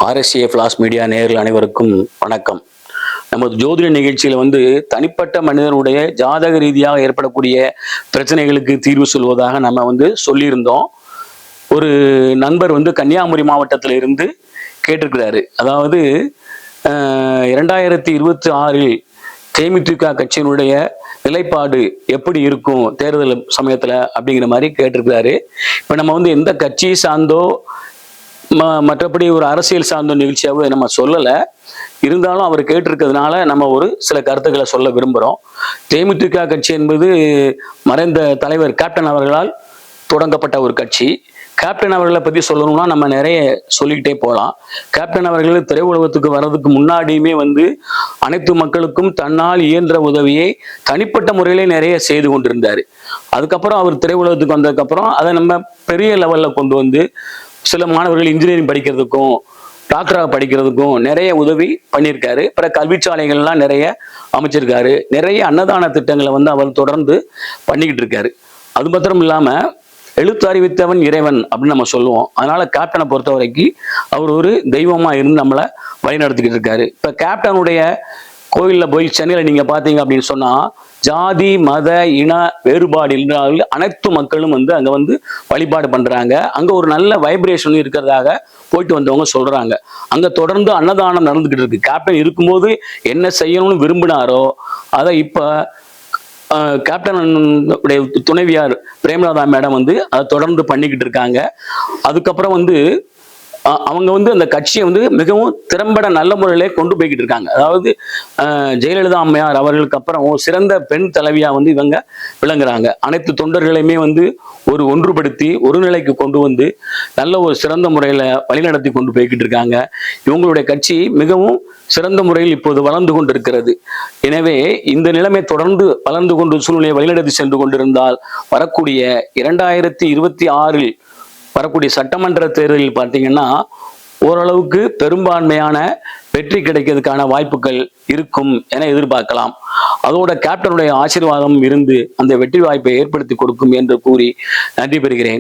RSA flash media நேயர்கள் அனைவருக்கும் வணக்கம். நமது ஜோதிட நிகழ்ச்சியில் தனிப்பட்ட மனிதனுடைய ஜாதக ரீதியாக ஏற்படக்கூடிய பிரச்சனைகளுக்கு தீர்வு சொல்வதாக நம்ம சொல்லியிருந்தோம். ஒரு நண்பர் கன்னியாகுமரி மாவட்டத்தில் இருந்து கேட்டிருக்கிறாரு. அதாவது 2026 தேமுதிக கட்சியினுடைய நிலைப்பாடு எப்படி இருக்கும் தேர்தல் சமயத்தில் அப்படிங்கிற மாதிரி கேட்டிருக்கிறாரு. இப்போ நம்ம எந்த கட்சியை சார்ந்தோ மற்றபடி ஒரு அரசியல் சார்ந்த நிகழ்ச்சியாகவே நம்ம சொல்லலை. இருந்தாலும் அவர் கேட்டிருக்கிறதுனால நம்ம ஒரு சில கருத்துக்களை சொல்ல விரும்புகிறோம். தேமுதிக கட்சி என்பது மறைந்த தலைவர் கேப்டன் அவர்களால் தொடங்கப்பட்ட ஒரு கட்சி. கேப்டன் அவர்களை பற்றி சொல்லணும்னா நம்ம நிறைய சொல்லிக்கிட்டே போகலாம். கேப்டன் அவர்கள் திரையுலகத்துக்கு வர்றதுக்கு முன்னாடியுமே அனைத்து மக்களுக்கும் தன்னால் இயன்ற உதவியை தனிப்பட்ட முறையிலே நிறைய செய்து கொண்டிருந்தார். அதுக்கப்புறம் அவர் திரையுலகத்துக்கு வந்ததுக்கப்புறம் அதை நம்ம பெரிய லெவலில் கொண்டு சில மாணவர்கள் இன்ஜினியரிங் படிக்கிறதுக்கும் டாக்டராக படிக்கிறதுக்கும் நிறைய உதவி பண்ணியிருக்காரு. பிற கல்விச்சாலைகள்லாம் நிறைய அமைச்சிருக்காரு. நிறைய அன்னதான திட்டங்களை அவர் தொடர்ந்து பண்ணிக்கிட்டு இருக்காரு. அது மாத்திரம் இல்லாமல் எழுத்து அறிவித்தவன் இறைவன் அப்படின்னு நம்ம சொல்லுவோம். அதனால கேப்டனை பொறுத்த வரைக்கும் அவர் ஒரு தெய்வமாக இருந்து நம்மளை வழிநடத்திக்கிட்டு இருக்காரு. இப்போ கேப்டனுடைய கோயிலில் போய் சென்னையில் நீங்கள் பார்த்தீங்க அப்படின்னு சொன்னால் ஜாதி மத இன வேறுபாடு இல்லாத அனைத்து மக்களும் அங்கே வழிபாடு பண்ணுறாங்க. அங்கே ஒரு நல்ல வைப்ரேஷன் இருக்கிறதாக போயிட்டு வந்தவங்க சொல்கிறாங்க. அங்கே தொடர்ந்து அன்னதானம் நடந்துக்கிட்டு இருக்கு. கேப்டன் இருக்கும்போது என்ன செய்யணும்னு விரும்பினாரோ அதை இப்போ கேப்டன் துணைவியார் பிரேமலதா மேடம் அதை தொடர்ந்து பண்ணிக்கிட்டு இருக்காங்க. அதுக்கப்புறம் அவங்க அந்த கட்சியை மிகவும் திறம்பட நல்ல முறையிலே கொண்டு போய்கிட்டு இருக்காங்க. அதாவது ஜெயலலிதா அம்மையார் அவர்களுக்கு அப்புறம் சிறந்த பெண் தலைவியா இவங்க விளங்குறாங்க. அனைத்து தொண்டர்களையுமே ஒரு ஒன்றுபடுத்தி ஒரு நிலைக்கு கொண்டு நல்ல ஒரு சிறந்த முறையில் வழிநடத்தி கொண்டு போய்கிட்டு இருக்காங்க. இவங்களுடைய கட்சி மிகவும் சிறந்த முறையில் இப்போது வளர்ந்து கொண்டிருக்கிறது. எனவே இந்த நிலைமை தொடர்ந்து வளர்ந்து கொண்டு சூழ்நிலையை வழிநடத்தி சென்று கொண்டிருந்தால் வரக்கூடிய 2026 வரக்கூடிய சட்டமன்ற தேர்தலில் பார்த்தீங்கன்னா ஓரளவுக்கு பெரும்பான்மையான வெற்றி கிடைக்கிறதுக்கான வாய்ப்புகள் இருக்கும் என எதிர்பார்க்கலாம். அதோட கேப்டனுடைய ஆசீர்வாதம் இருந்து அந்த வெற்றி வாய்ப்பை ஏற்படுத்தி கொடுக்கும் என்று கூறி நன்றி பெறுகிறேன்.